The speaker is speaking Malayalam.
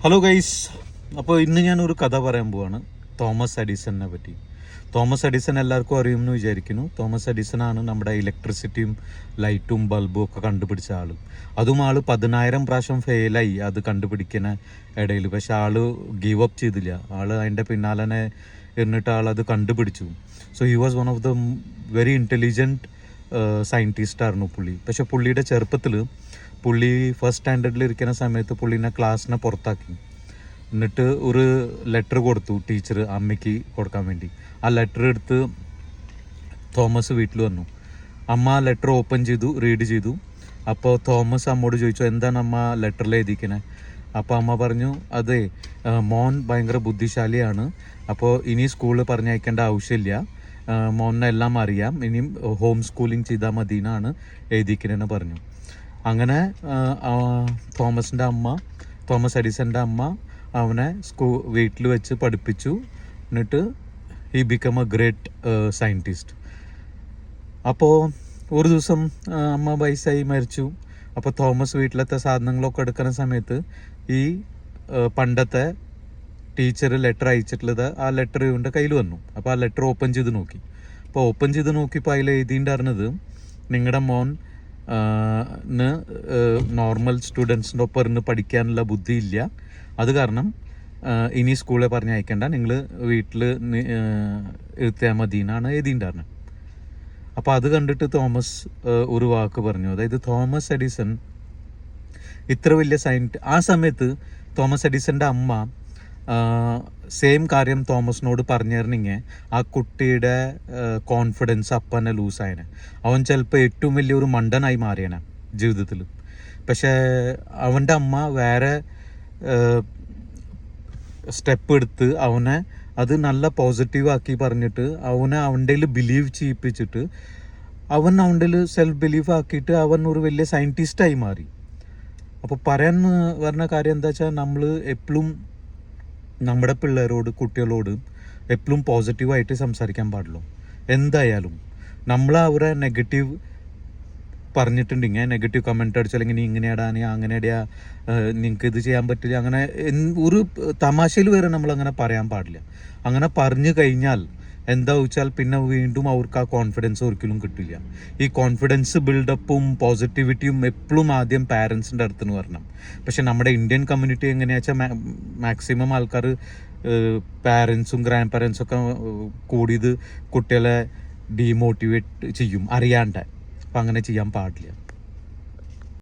ഹലോ ഗൈസ്, അപ്പോൾ ഇന്ന് ഞാനൊരു കഥ പറയാൻ പോവാണ് തോമസ് എഡിസണിനെ പറ്റി. തോമസ് എഡിസൺ എല്ലാവർക്കും അറിയുമെന്ന് വിചാരിക്കുന്നു. തോമസ് എഡിസണാണ് നമ്മുടെ ഇലക്ട്രിസിറ്റിയും ലൈറ്റും ബൾബും ഒക്കെ കണ്ടുപിടിച്ച ആൾ. അതും ആൾ 10,000 പ്രാവശ്യം ഫെയിലായി അത് കണ്ടുപിടിക്കുന്ന ഇടയിൽ. പക്ഷെ ആൾ ഗീവ് അപ്പ് ചെയ്തില്ല. ആൾ അതിൻ്റെ പിന്നാലെ ഇരുന്നിട്ട് ആളത് കണ്ടുപിടിച്ചു. So he was one of the very intelligent സയൻറ്റിസ്റ്റായിരുന്നു പുള്ളി. പക്ഷെ പുള്ളിയുടെ ചെറുപ്പത്തിൽ പുള്ളി ഫസ്റ്റ് സ്റ്റാൻഡേർഡിൽ ഇരിക്കുന്ന സമയത്ത് പുള്ളീനെ ക്ലാസ്സിനെ പുറത്താക്കി. എന്നിട്ട് ഒരു ലെറ്റർ കൊടുത്തു ടീച്ചർ അമ്മയ്ക്ക് കൊടുക്കാൻ വേണ്ടി. ആ ലെറ്റർ എടുത്ത് തോമസ് വീട്ടിൽ വന്നു. അമ്മ ലെറ്റർ ഓപ്പൺ ചെയ്തു, റീഡ് ചെയ്തു. അപ്പോൾ തോമസ് അമ്മോട് ചോദിച്ചു, എന്താണ് അമ്മ ലെറ്ററിൽ എഴുതിക്കണേ? അപ്പോൾ അമ്മ പറഞ്ഞു, അതെ, മോൻ ഭയങ്കര ബുദ്ധിശാലിയാണ്, അപ്പോൾ ഇനി സ്കൂളിൽ പറഞ്ഞയക്കേണ്ട ആവശ്യമില്ല, മോനെ എല്ലാം അറിയാം, ഇനിയും ഹോം സ്കൂളിങ് ചെയ്താൽ മതി എന്നാണ് എഴുതിക്കണെന്ന് പറഞ്ഞു. അങ്ങനെ തോമസ് എഡിസൻ്റെ അമ്മ അവനെ വീട്ടിൽ വെച്ച് പഠിപ്പിച്ചു. എന്നിട്ട് he become A great scientist. അപ്പോൾ ഒരു ദിവസം അമ്മ വയസ്സായി മരിച്ചു. അപ്പോൾ തോമസ് വീട്ടിലത്തെ സാധനങ്ങളൊക്കെ എടുക്കുന്ന സമയത്ത് ഈ പണ്ടത്തെ ടീച്ചർ ലെറ്റർ അയച്ചിട്ടുള്ളത് ആ ലെറ്റർ ഇവൻ്റെ കയ്യിൽ വന്നു. അപ്പോൾ ആ ലെറ്റർ ഓപ്പൺ ചെയ്ത് നോക്കി. അപ്പോൾ ഓപ്പൺ ചെയ്ത് നോക്കിയപ്പോൾ അതിൽ എഴുതിയിട്ടുണ്ടായിരുന്നത്, നിങ്ങളുടെ മോൻ നോർമൽ സ്റ്റുഡൻസിൻ്റെ ഒപ്പം ഇരുന്ന് പഠിക്കാനുള്ള ബുദ്ധിയില്ല, അത് കാരണം ഇനി സ്കൂളിൽ പറഞ്ഞയക്കേണ്ട, നിങ്ങൾ വീട്ടിൽ ഇരുത്തിയാൽ മതി എന്നാണ് എഴുതിയിട്ടുണ്ടായിരുന്നത്. അപ്പോൾ അത് കണ്ടിട്ട് തോമസ് ഒരു വാക്ക് പറഞ്ഞു. അതായത് തോമസ് എഡിസൺ ഇത്ര വലിയ ആ സമയത്ത് തോമസ് എഡിസൻ്റെ അമ്മ സെയിം കാര്യം തോമസിനോട് പറഞ്ഞിരുന്നെങ്കിൽ ആ കുട്ടിയുടെ കോൺഫിഡൻസ് അപ്പനെ ലൂസായനെ. അവൻ ചിലപ്പോൾ ഏറ്റവും വലിയൊരു മണ്ടനായി മാറിയനെ ജീവിതത്തിൽ. പക്ഷേ അവൻ്റെ അമ്മ വേറെ സ്റ്റെപ്പ് എടുത്ത് അവനെ അത് നല്ല പോസിറ്റീവ് ആക്കി പറഞ്ഞിട്ട് അവനെ അവൻ്റെ ബിലീവ് ചെയ്യിപ്പിച്ചിട്ട് അവൻ്റെ സെൽഫ് ബിലീവ് ആക്കിയിട്ട് അവൻ ഒരു വലിയ സയൻറ്റിസ്റ്റായി മാറി. അപ്പോൾ പറയാൻ വരുന്ന കാര്യം എന്താ വെച്ചാൽ, നമ്മൾ എപ്പോഴും നമ്മുടെ പിള്ളേരോട്, കുട്ടികളോട് എപ്പോഴും പോസിറ്റീവായിട്ട് സംസാരിക്കാൻ പാടുള്ളൂ. എന്തായാലും നമ്മൾ അവരെ നെഗറ്റീവ് പറഞ്ഞിട്ടുണ്ടെങ്കിൽ, നെഗറ്റീവ് കമൻറ്റ് അടിച്ചാൽ, അല്ലെങ്കിൽ നീ ഇങ്ങനെയാടാ, നീ അങ്ങനെയാടാ, നിങ്ങൾക്ക് ഇത് ചെയ്യാൻ പറ്റില്ല, അങ്ങനെ ഒരു തമാശയിൽ വരെ നമ്മളങ്ങനെ പറയാൻ പാടില്ല. അങ്ങനെ പറഞ്ഞു കഴിഞ്ഞാൽ എന്താ വെച്ചാൽ പിന്നെ വീണ്ടും അവർക്ക് ആ കോൺഫിഡൻസ് ഒരിക്കലും കിട്ടില്ല. ഈ കോൺഫിഡൻസ് ബിൽഡപ്പും പോസിറ്റിവിറ്റിയും എപ്പോഴും ആദ്യം പാരൻസിൻ്റെ അടുത്ത് നിന്ന് വരണം. പക്ഷെ നമ്മുടെ ഇന്ത്യൻ കമ്മ്യൂണിറ്റി എങ്ങനെയാ വെച്ചാൽ മാക്സിമം ആൾക്കാർ പാരൻസും ഗ്രാൻഡ് പാരൻസൊക്കെ കൂടിയത് കുട്ടികളെ ഡീമോട്ടിവേറ്റ് ചെയ്യും അറിയാണ്ട്. അപ്പം അങ്ങനെ ചെയ്യാൻ പാടില്ല.